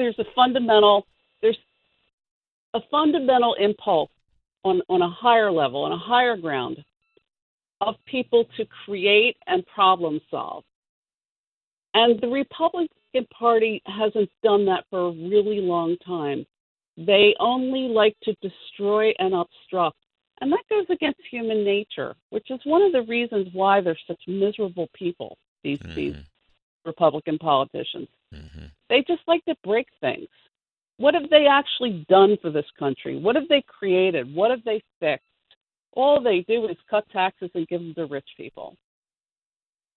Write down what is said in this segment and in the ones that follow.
there's a fundamental impulse on a higher level, on a higher ground, of people to create and problem solve. And the Republican Party hasn't done that for a really long time. They only like to destroy and obstruct. And that goes against human nature, which is one of the reasons why they're such miserable people, these Republican politicians. Mm-hmm. They just like to break things. What have they actually done for this country? What have they created? What have they fixed? All they do is cut taxes and give them to rich people.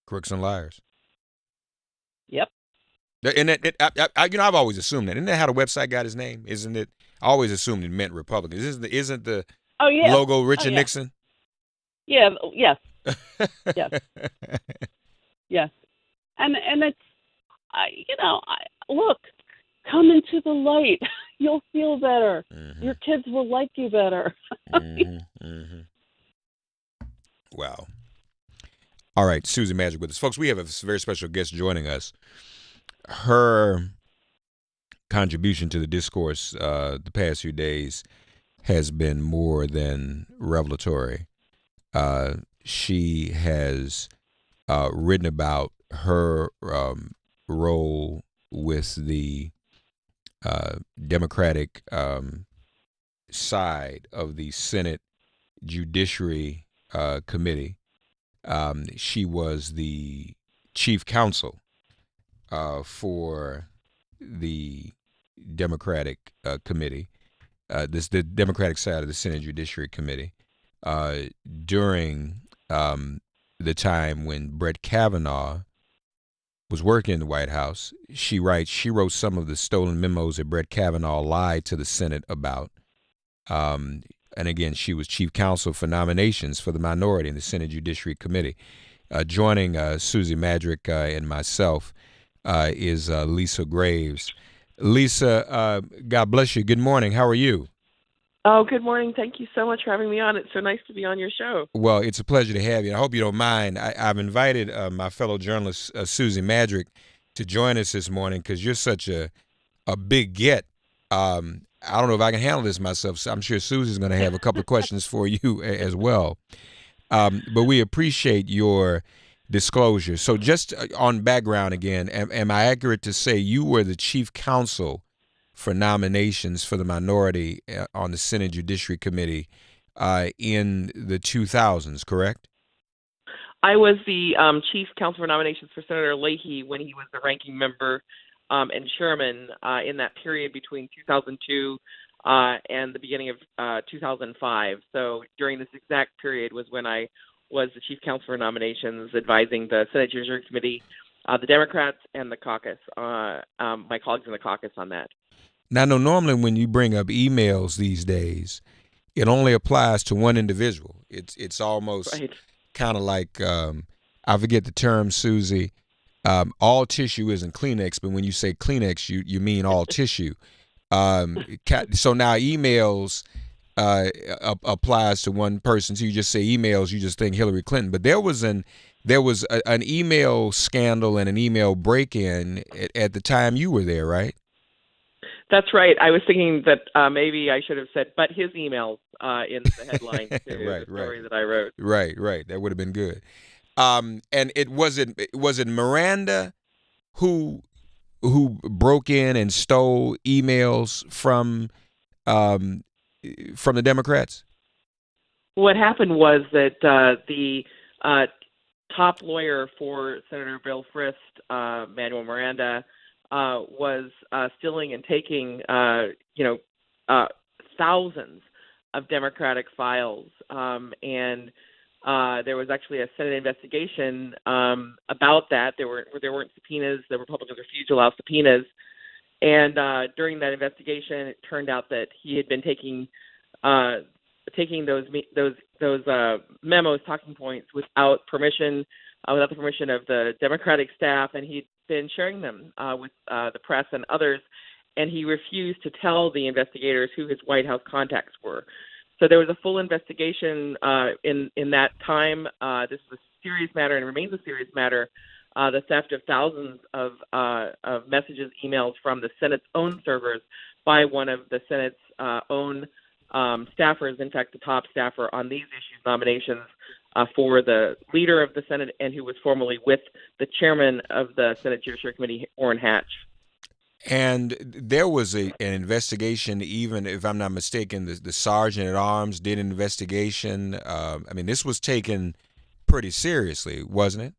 Crooks and liars. Yep. And I've always assumed that. Isn't that how the website got its name? Isn't it? I always assumed it meant Republicans. Isn't the logo Richard Nixon? Yeah. Yes. Yes. Yes. And it's, look, come into the light. You'll feel better. Mm-hmm. Your kids will like you better. Mm-hmm. Mm-hmm. Wow. All right, Susie Magic with us. Folks, we have a very special guest joining us. Her contribution to the discourse the past few days has been more than revelatory. She has written about her role with the Democratic side of the Senate Judiciary Committee. She was the chief counsel for the Democratic committee, the Democratic side of the Senate Judiciary Committee, during the time when Brett Kavanaugh was working in the White House. She wrote some of the stolen memos that Brett Kavanaugh lied to the Senate about. And again, she was chief counsel for nominations for the minority in the Senate Judiciary Committee. Joining Susie Madrick and myself is Lisa Graves. Lisa, God bless you. Good morning. How are you? Oh, good morning. Thank you so much for having me on. It's so nice to be on your show. Well, it's a pleasure to have you. I hope you don't mind. I've invited my fellow journalist, Susie Madrick, to join us this morning because you're such a big get. I don't know if I can handle this myself, so I'm sure Susie's going to have a couple of questions for you as well. But we appreciate your disclosure. So just on background again, am I accurate to say you were the chief counsel for nominations for the minority on the Senate Judiciary Committee in the 2000s, correct? I was the chief counsel for nominations for Senator Leahy when he was the ranking member and chairman in that period between 2002 and the beginning of 2005. So during this exact period was when I was the chief counsel for nominations, advising the Senate Judiciary Committee, the Democrats, and the caucus, my colleagues in the caucus on that. Now, I know normally when you bring up emails these days, it only applies to one individual. It's almost right. Kind of like, I forget the term, Susie, all tissue isn't Kleenex, but when you say Kleenex, you mean all tissue. So now emails applies to one person. So you just say emails, you just think Hillary Clinton. But there was an email scandal and an email break-in at the time you were there, right? That's right. I was thinking that maybe I should have said, but his emails in the headline to the story that I wrote. Right. That would have been good. And was it Miranda who broke in and stole emails from the Democrats? What happened was that the top lawyer for Senator Bill Frist, Manuel Miranda, was stealing and taking thousands of Democratic files, and there was actually a Senate investigation about that. There weren't subpoenas. The Republicans refused to allow subpoenas, and during that investigation, it turned out that he had been taking those memos, talking points, without permission, without the permission of the Democratic staff, and he'd been sharing them with the press and others, and he refused to tell the investigators who his White House contacts were. So there was a full investigation in that time. This is a serious matter and remains a serious matter the theft of thousands of messages, emails from the Senate's own servers by one of the Senate's own staffers, in fact, the top staffer on these issues nominations for the leader of the Senate and who was formerly with the chairman of the Senate Judiciary Committee, Orrin Hatch. And there was an investigation, even if I'm not mistaken, the sergeant at arms did an investigation. I mean, this was taken pretty seriously, wasn't it?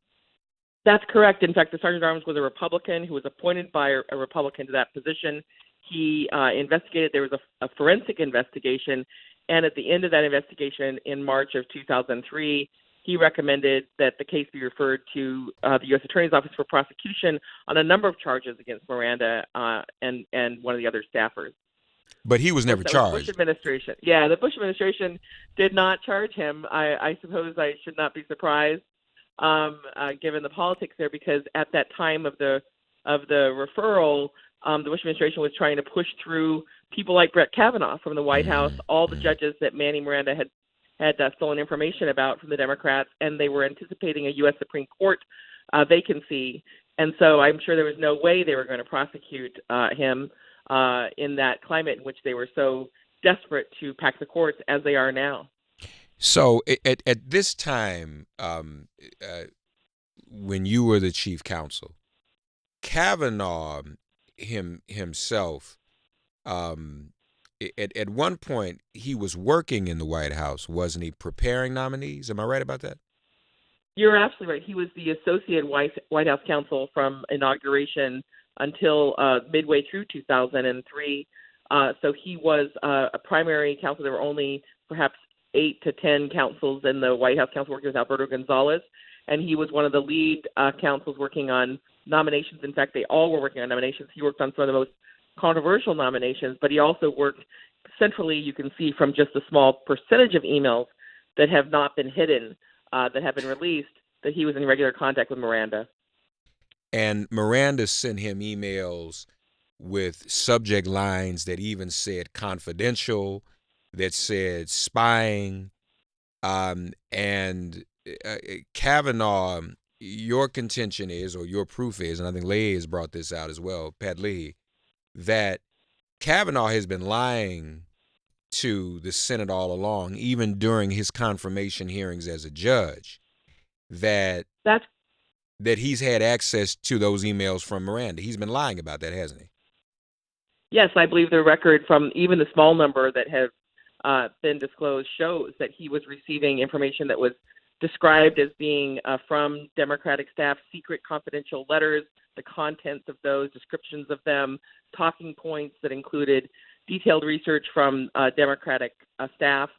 That's correct. In fact, the sergeant at arms was a Republican who was appointed by a Republican to that position. He investigated. There was a forensic investigation, and at the end of that investigation in March of 2003, he recommended that the case be referred to the U.S. Attorney's Office for prosecution on a number of charges against Miranda and one of the other staffers. But he was never charged. The Bush administration. Yeah, the Bush administration did not charge him. I suppose I should not be surprised, given the politics there, because at that time of the referral, the Bush administration was trying to push through people like Brett Kavanaugh from the White House, all the judges that Manny Miranda had stolen information about from the Democrats, and they were anticipating a U.S. Supreme Court vacancy. And so I'm sure there was no way they were going to prosecute him in that climate in which they were so desperate to pack the courts as they are now. So at this time, when you were the chief counsel, Kavanaugh himself, at one point, he was working in the White House, wasn't he, preparing nominees? Am I right about that? You're absolutely right. He was the associate White House counsel from inauguration until midway through 2003. So he was a primary counsel. There were only perhaps 8 to 10 counsels in the White House counsel working with Alberto Gonzales, and he was one of the lead counsels working on nominations. In fact, they all were working on nominations. He worked on some of the most controversial nominations, but he also worked centrally, you can see from just a small percentage of emails that have not been hidden, that have been released, that he was in regular contact with Miranda. And Miranda sent him emails with subject lines that even said confidential, that said spying, and Kavanaugh, your contention is, or your proof is, and I think Leahy has brought this out as well, Pat Leahy, that Kavanaugh has been lying to the Senate all along, even during his confirmation hearings as a judge, that he's had access to those emails from Miranda. He's been lying about that, hasn't he? Yes, I believe the record from even the small number that have been disclosed shows that he was receiving information that was described as being from Democratic staff, secret confidential letters, the contents of those, descriptions of them, talking points that included detailed research from Democratic staff,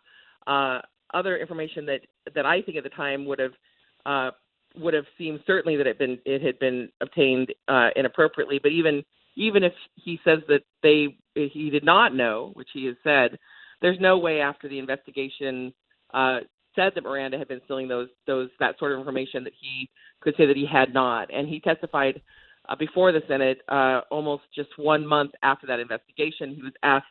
other information that I think at the time would have seemed certainly that it had been obtained inappropriately. But even if he says that he did not know, which he has said, there's no way after the investigation said that Miranda had been stealing that sort of information that he could say that he had not. And he testified before the Senate almost just 1 month after that investigation. He was asked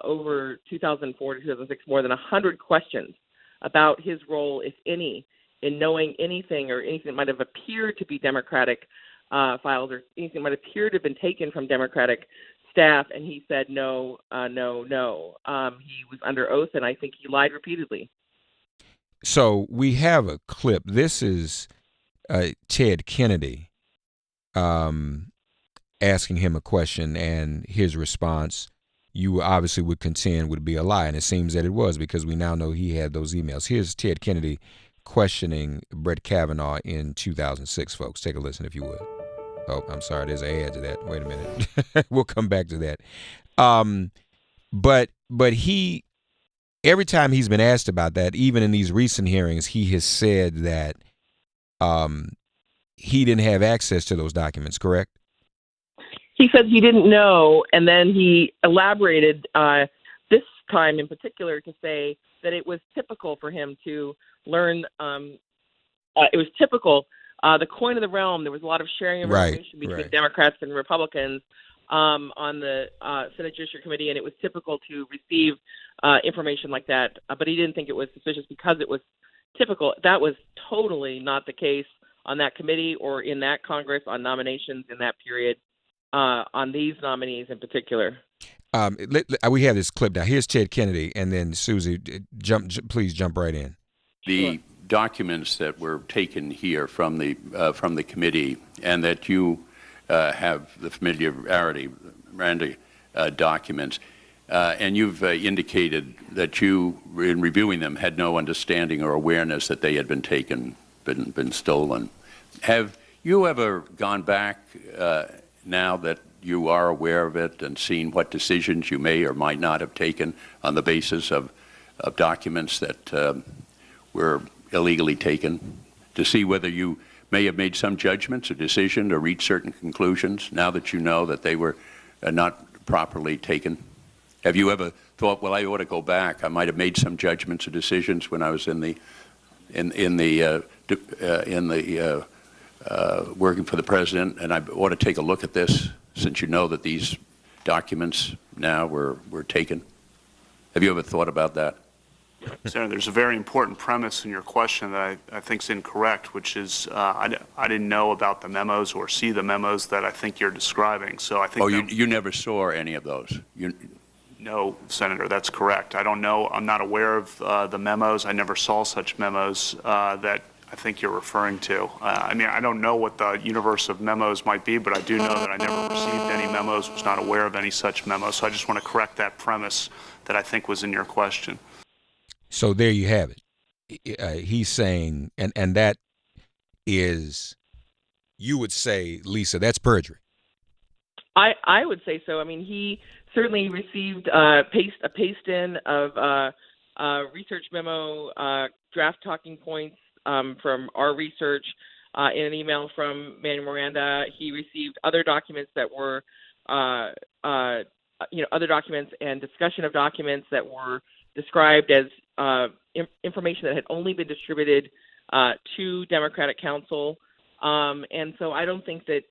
over 2004 to 2006 more than 100 questions about his role, if any, in knowing anything or anything that might have appeared to be Democratic files or anything that might appear to have been taken from Democratic staff. And he said no. He was under oath, and I think he lied repeatedly. So we have a clip. This is Ted Kennedy asking him a question, and his response, you obviously would contend, would be a lie, and it seems that it was, because we now know he had those emails. Here's Ted Kennedy questioning Brett Kavanaugh in 2006, folks. Take a listen if you would. Oh, I'm sorry, there's an ad to that. Wait a minute. We'll come back to that. But he, every time he's been asked about that, even in these recent hearings, he has said that he didn't have access to those documents, correct? He said he didn't know, and then he elaborated this time in particular to say that it was typical for him to learn. It was typical. The coin of the realm, there was a lot of sharing of information between Democrats and Republicans on the Senate Judiciary Committee, and it was typical to receive information like that. But he didn't think it was suspicious because it was typical. That was totally not the case. on that committee or in that Congress on nominations in that period on these nominees in particular. We have this clip now. Here's Ted Kennedy, and then Susie, please jump right in. The documents that were taken here from the committee, and that you have the familiarity, Miranda documents, and you've indicated that you, in reviewing them, had no understanding or awareness that they had been taken, been stolen. Have you ever gone back now that you are aware of it and seen what decisions you may or might not have taken on the basis of documents that were illegally taken, to see whether you may have made some judgments or decision or reached certain conclusions now that you know that they were not properly taken? Have you ever thought, well, I ought to go back, I might have made some judgments or decisions when I was working for the president, and I ought to take a look at this since you know that these documents now were taken? Have you ever thought about that? Senator, there's a very important premise in your question that I think is incorrect, which is I didn't know about the memos or see the memos that I think you're describing. So I think. Oh, you never saw any of those? No, Senator, that's correct. I don't know. I'm not aware of the memos. I never saw such memos that I think you're referring to. I mean, I don't know what the universe of memos might be, but I do know that I never received any memos, was not aware of any such memos. So I just want to correct that premise that I think was in your question. So there you have it. He's saying, and that is, you would say, Lisa, that's perjury. I would say so. I mean, he certainly received a paste-in of research memo, draft talking points from our research in an email from Manny Miranda. He received other documents that were, other documents and discussion of documents that were described as information that had only been distributed to Democratic counsel, and so I don't think that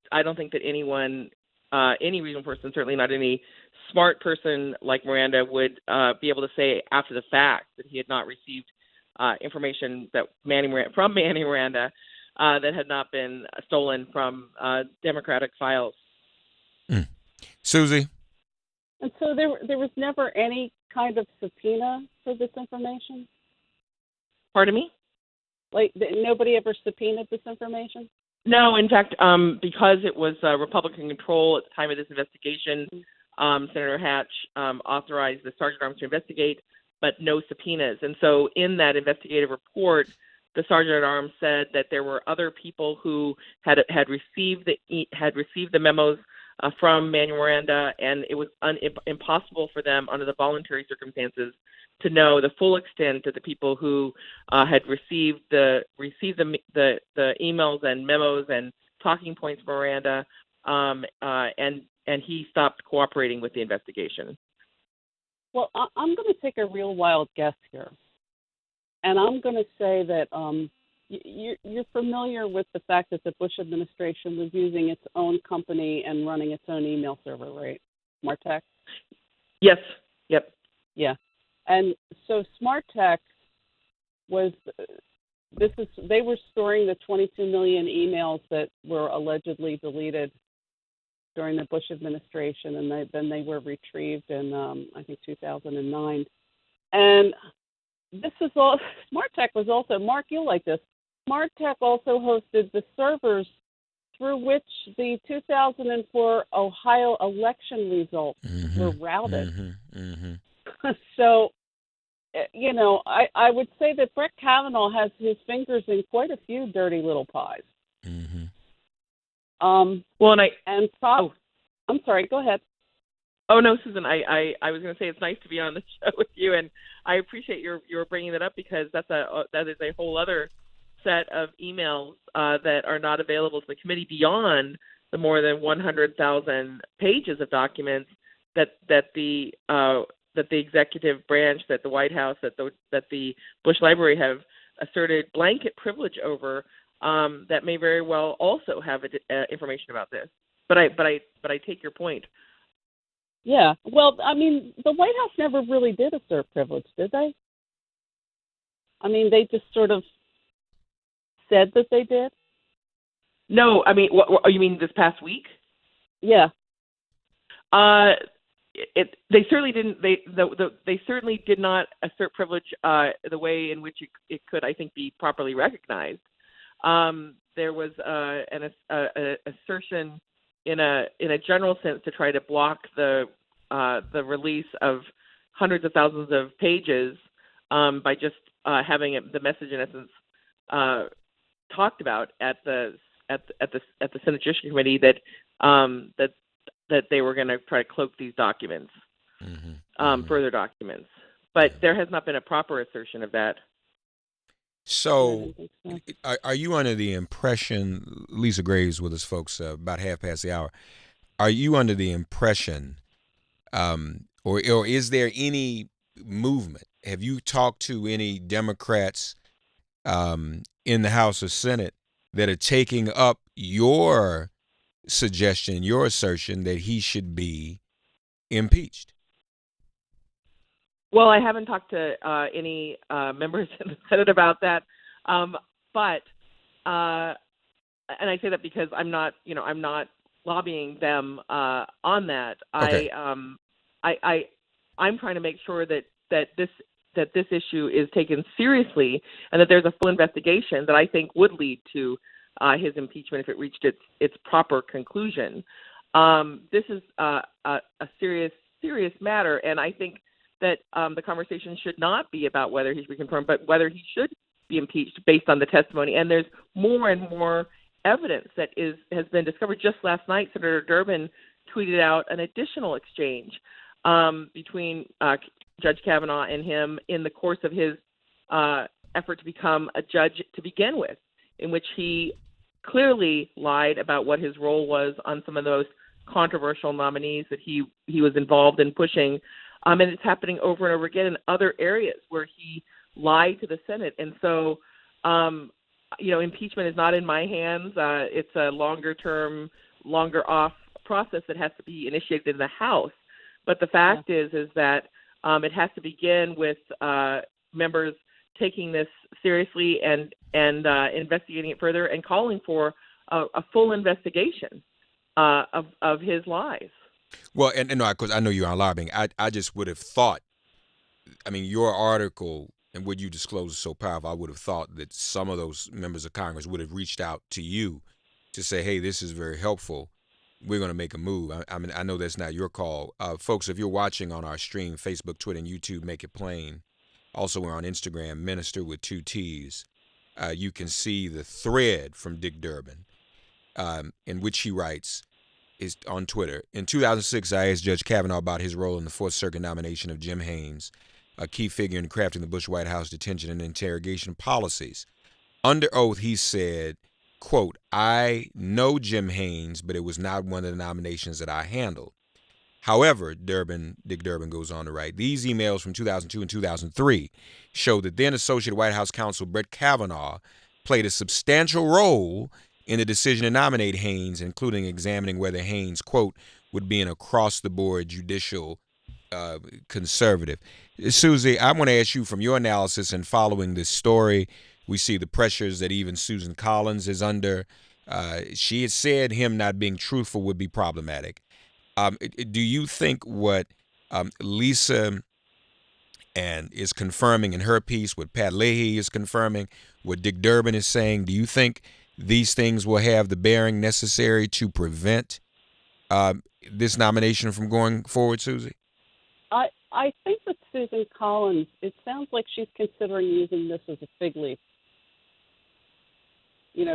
anyone, any reasonable person, certainly not any smart person like Miranda, would be able to say after the fact that he had not received information that from Manny Miranda that had not been stolen from Democratic files. Susie? And so there was never any kind of subpoena for this information? Pardon me? Like, nobody ever subpoenaed this information? No, in fact, because it was Republican control at the time of this investigation, Senator Hatch authorized the Sergeant at Arms to investigate, but no subpoenas. And so in that investigative report, the Sergeant at Arms said that there were other people who had received the memos from Manuel Miranda, and it was impossible for them under the voluntary circumstances to know the full extent of the people who had received the emails and memos and talking points from Miranda, and he stopped cooperating with the investigation. Well, I'm going to take a real wild guess here, and I'm going to say that you're familiar with the fact that the Bush administration was using its own company and running its own email server, right? SmartTech? Yes. Yep. Yeah. And so SmartTech they were storing the 22 million emails that were allegedly deleted during the Bush administration, and then they were retrieved in, I think, 2009. And this is all, SmartTech was also, Mark, you'll like this, SmartTech also hosted the servers through which the 2004 Ohio election results were routed. So, I would say that Brett Kavanaugh has his fingers in quite a few dirty little pies. I'm sorry, go ahead. Oh, no, Susan, I was going to say it's nice to be on the show with you, and I appreciate your bringing that up, because that is a whole other set of emails that are not available to the committee beyond the more than 100,000 pages of documents that the executive branch, that the White House, that the Bush Library have asserted blanket privilege over, that may very well also have information about this. But I take your point. Yeah. Well, I mean, the White House never really did assert privilege, did they? I mean, they just sort of said that they did. No, I mean, what you mean this past week? Yeah. They certainly didn't. They certainly did not assert privilege the way in which it could, I think, be properly recognized. There was an assertion in a general sense to try to block the release of hundreds of thousands of pages by just having the message in essence talked about at the Senate Judiciary Committee that they were going to try to cloak these documents, further documents. But there has not been a proper assertion of that. So, are you under the impression, Lisa Graves with us, folks, about 1:30? Are you under the impression, or is there any movement? Have you talked to any Democrats in the House or Senate that are taking up your suggestion, your assertion that he should be impeached? Well, I haven't talked to any members in the Senate about that, but and I say that because I'm not lobbying them on that. Okay. I'm trying to make sure that this issue is taken seriously and that there's a full investigation that I think would lead to his impeachment if it reached its proper conclusion. This is a serious matter, and I think that the conversation should not be about whether he should be confirmed, but whether he should be impeached based on the testimony. And there's more and more evidence that has been discovered. Just last night, Senator Durbin tweeted out an additional exchange between Judge Kavanaugh and him in the course of his effort to become a judge to begin with, in which he clearly lied about what his role was on some of those controversial nominees that he was involved in pushing. And it's happening over and over again in other areas where he lied to the Senate. And so, impeachment is not in my hands. It's a longer off process that has to be initiated in the House. But the fact is that it has to begin with members taking this seriously and investigating it further and calling for a full investigation of his lies. Well, and no, because I know you're on lobbying. I just would have thought, I mean, your article and what you disclosed is so powerful. I would have thought that some of those members of Congress would have reached out to you to say, hey, this is very helpful. We're going to make a move. I mean, I know that's not your call. Folks, if you're watching on our stream, Facebook, Twitter, and YouTube, make it plain. Also, we're on Instagram, Minister with 2 T's. You can see the thread from Dick Durbin in which he writes, is on Twitter. In 2006, I asked Judge Kavanaugh about his role in the Fourth Circuit nomination of Jim Haynes, a key figure in crafting the Bush White House detention and interrogation policies. Under oath, he said, quote, I know Jim Haynes, but it was not one of the nominations that I handled. However, Dick Durbin goes on to write, these emails from 2002 and 2003 show that then Associate White House Counsel Brett Kavanaugh played a substantial role in the decision to nominate Haynes, including examining whether Haynes, quote, would be an across-the-board judicial conservative. Susie, I want to ask you, from your analysis and following this story, we see the pressures that even Susan Collins is under. She had said him not being truthful would be problematic. Do you think what Lisa is confirming in her piece, what Pat Leahy is confirming, what Dick Durbin is saying, do you think these things will have the bearing necessary to prevent this nomination from going forward, Susie? I think with Susan Collins, it sounds like she's considering using this as a fig leaf.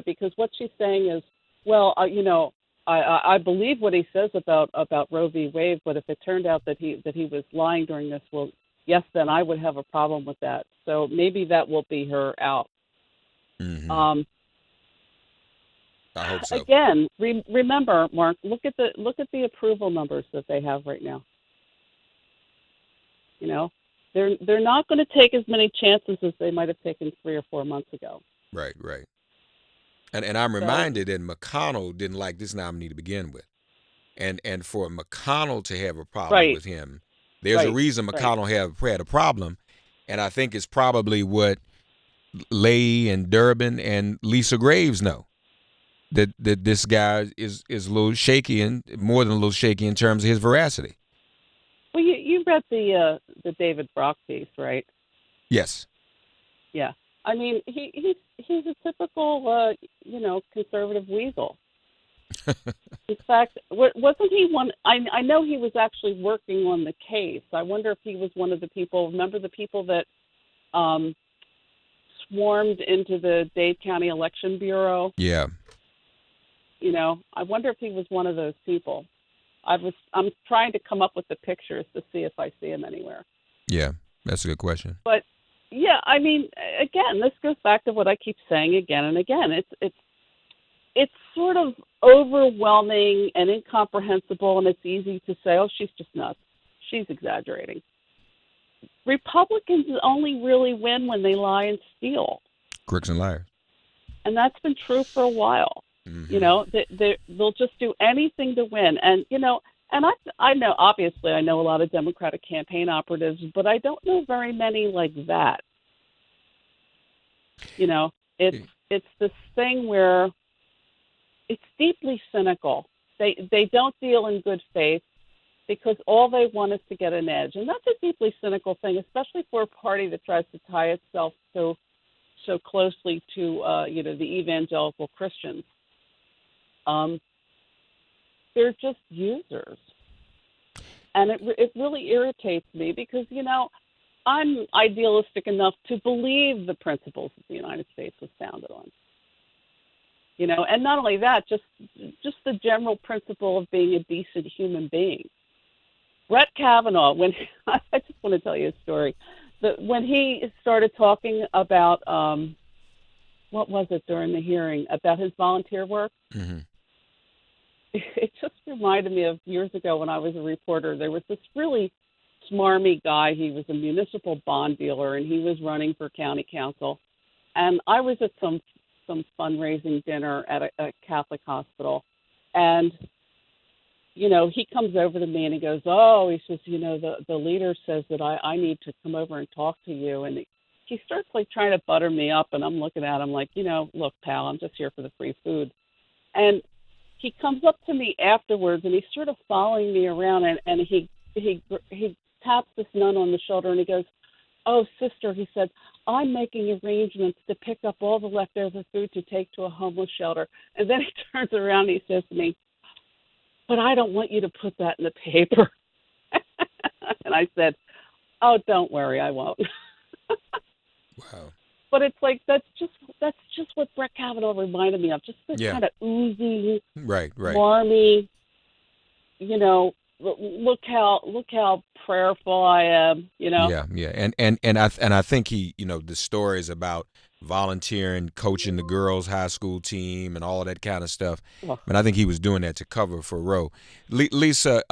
Because what she's saying is, well, I believe what he says about Roe v. Wade, but if it turned out that he was lying during this, well, yes, then I would have a problem with that. So maybe that will be her out. Mm-hmm. I hope so. Again, remember, Mark, look at the approval numbers that they have right now. They're not going to take as many chances as they might have taken 3 or 4 months ago. Right. And I'm reminded that McConnell didn't like this nominee to begin with. And for McConnell to have a problem with him, there's a reason McConnell had a problem. And I think it's probably what Leahy and Durbin and Lisa Graves know. that this guy is a little shaky, and more than a little shaky in terms of his veracity. Well, you read the David Brock piece, right? Yes. Yeah. I mean, he's a typical conservative weasel. In fact, wasn't he one? I know he was actually working on the case. I wonder if he was one of the people. Remember the people that swarmed into the Dade County Election Bureau? Yeah. I wonder if he was one of those people. I'm trying to come up with the pictures to see if I see him anywhere. Yeah, that's a good question. But yeah, I mean, again, this goes back to what I keep saying again and again. It's sort of overwhelming and incomprehensible, and it's easy to say, oh, she's just nuts. She's exaggerating. Republicans only really win when they lie and steal. Crooks and liars. And that's been true for a while. Mm-hmm. They'll just do anything to win. And, and I know, obviously, I know a lot of Democratic campaign operatives, but I don't know very many like that. It's this thing where it's deeply cynical. They don't deal in good faith because all they want is to get an edge. And that's a deeply cynical thing, especially for a party that tries to tie itself so closely to, the evangelical Christians. They're just users. And it really irritates me because, I'm idealistic enough to believe the principles that the United States was founded on. And not only that, just the general principle of being a decent human being. Brett Kavanaugh, I just want to tell you a story. When he started talking about, what was it during the hearing, about his volunteer work, mm-hmm. It just reminded me of years ago when I was a reporter. There was this really smarmy guy. He was a municipal bond dealer, and he was running for county council. And I was at some fundraising dinner at a Catholic hospital, and he comes over to me and he goes, oh, he says, the leader says that I need to come over and talk to you. And he starts trying to butter me up, and I'm looking at him like, look, pal, I'm just here for the free food. And he comes up to me afterwards, and he's sort of following me around, and he taps this nun on the shoulder, and he goes, oh, sister, he said, I'm making arrangements to pick up all the leftover food to take to a homeless shelter. And then he turns around and he says to me, but I don't want you to put that in the paper. And I said, oh, don't worry, I won't. Wow. But it's that's just what Brett Kavanaugh reminded me of. Just this kind of oozy, right, smarmy, look how prayerful I am, Yeah. And I think he, the stories about volunteering, coaching the girls' high school team and all of that kind of stuff. Well, I think he was doing that to cover for Roe. Lisa,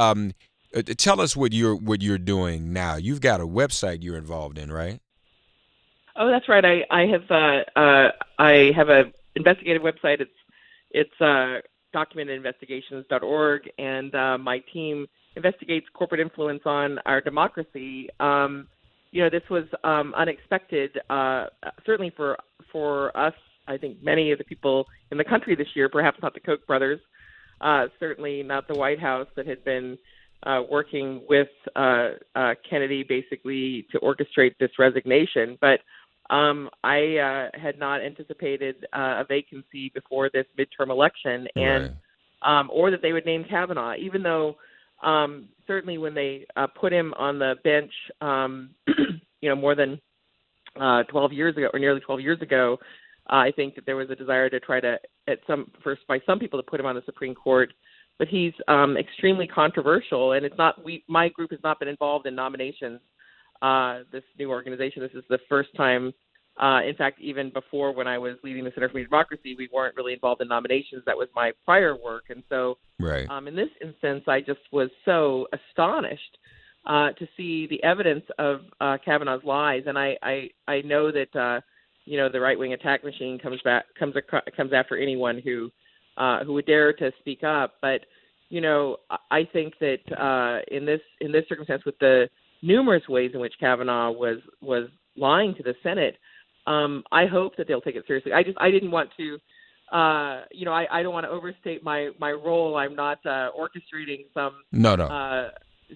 tell us what you're doing now. You've got a website you're involved in, right? Oh, that's right. I have a investigative website. It's documentedinvestigations.org, and my team investigates corporate influence on our democracy. This was unexpected, certainly for us. I think many of the people in the country this year, perhaps not the Koch brothers, certainly not the White House that had been working with Kennedy basically to orchestrate this resignation. But I had not anticipated a vacancy before this midterm election, and or that they would name Kavanaugh, even though certainly when they put him on the bench, more than 12 years ago, or nearly 12 years ago, I think that there was a desire to try to, by some people, to put him on the Supreme Court. But he's extremely controversial, and it's not. My group has not been involved in nominations. This new organization. This is the first time. In fact, even before when I was leading the Center for Democracy, we weren't really involved in nominations. That was my prior work, and so in this instance, I just was so astonished to see the evidence of Kavanaugh's lies, and I know that the right wing attack machine comes after anyone who would dare to speak up. But I think that in this circumstance, with the numerous ways in which Kavanaugh was lying to the Senate, I hope that they'll take it seriously. I didn't want to I don't want to overstate my role. I'm not orchestrating No.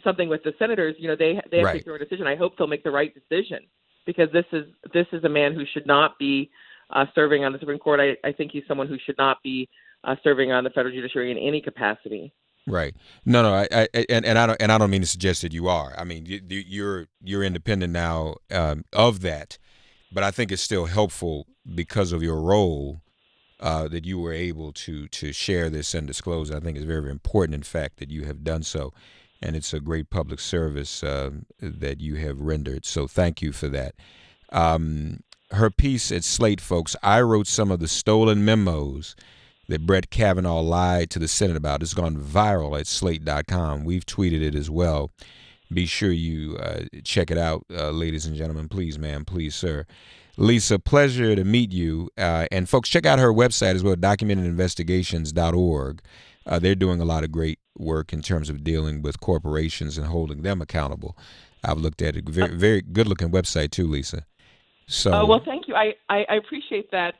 something with the senators. They have to Right. make their own decision. I hope they'll make the right decision, because this is a man who should not be serving on the Supreme Court. I think he's someone who should not be serving on the federal judiciary in any capacity. Right. No. I don't mean to suggest that you are. I mean, you're independent now of that, but I think it's still helpful because of your role that you were able to share this and disclose. I think it's very, very important, in fact, that you have done so, and it's a great public service that you have rendered. So thank you for that. Her piece at Slate, folks. I wrote some of the stolen memos that Brett Kavanaugh lied to the Senate about. It's gone viral at Slate.com. We've tweeted it as well. Be sure you check it out, ladies and gentlemen. Please, ma'am. Please, sir. Lisa, pleasure to meet you. And folks, check out her website as well, documentedinvestigations.org. They're doing a lot of great work in terms of dealing with corporations and holding them accountable. I've looked at it. Very, very good-looking website too, Lisa. So, well, thank you. I appreciate that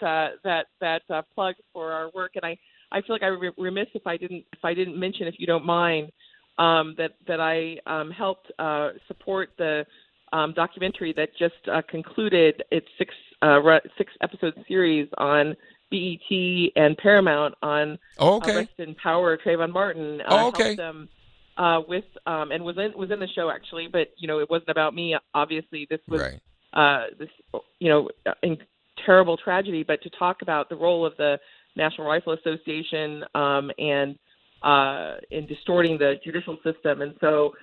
plug for our work, and I feel like I would be remiss if I didn't mention, if you don't mind, that I helped support the documentary that just concluded its six episode series on BET and Paramount on Rest in Power, Trayvon Martin. Helped them with and was in the show, actually, but it wasn't about me. Obviously, this was right. Terrible tragedy, but to talk about the role of the National Rifle Association and in distorting the judicial system. And so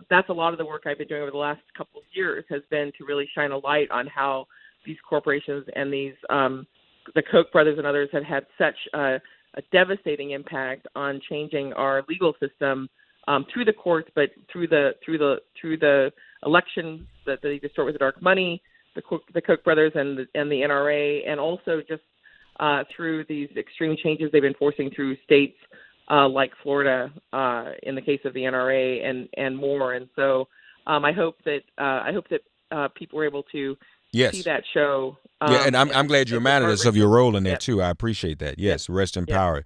that's a lot of the work I've been doing over the last couple of years, has been to really shine a light on how these corporations and these the Koch brothers and others have had such a devastating impact on changing our legal system through the courts, but through the elections that they distort with the dark money, the Koch brothers and the NRA, and also just through these extreme changes they've been forcing through states like Florida in the case of the NRA and more. And so I hope that people were able to see that show. And I'm glad you reminded us of your role in there too. I appreciate that. Yes, rest in power.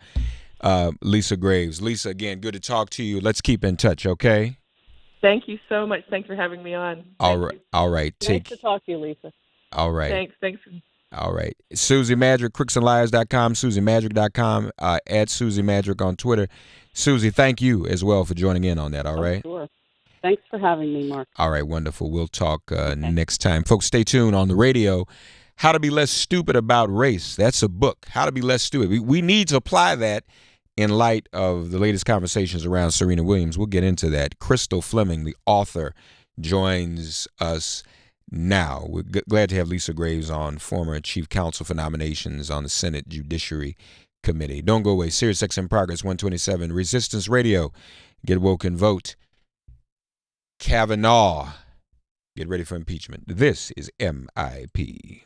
Lisa Graves. Lisa, again, good to talk to you. Let's keep in touch, okay? Thank you so much. Thanks for having me on. All right. Nice to talk to you, Lisa. All right. Thanks. All right. Susie Madrick, crooksandliars.com, SusieMadrick.com, at Susie Madrick on Twitter. Susie, thank you as well for joining in on that, all right? Sure. Thanks for having me, Mark. All right, wonderful. We'll talk next time. Folks, stay tuned on the radio. How to Be Less Stupid About Race. That's a book, How to Be Less Stupid. We need to apply that in light of the latest conversations around Serena Williams. We'll get into that. Crystal Fleming, the author, joins us now. We're glad to have Lisa Graves on, former chief counsel for nominations on the Senate Judiciary Committee. Don't go away. Sirius XM Progress 127, Resistance Radio. Get woke and vote. Kavanaugh. Get ready for impeachment. This is MIP.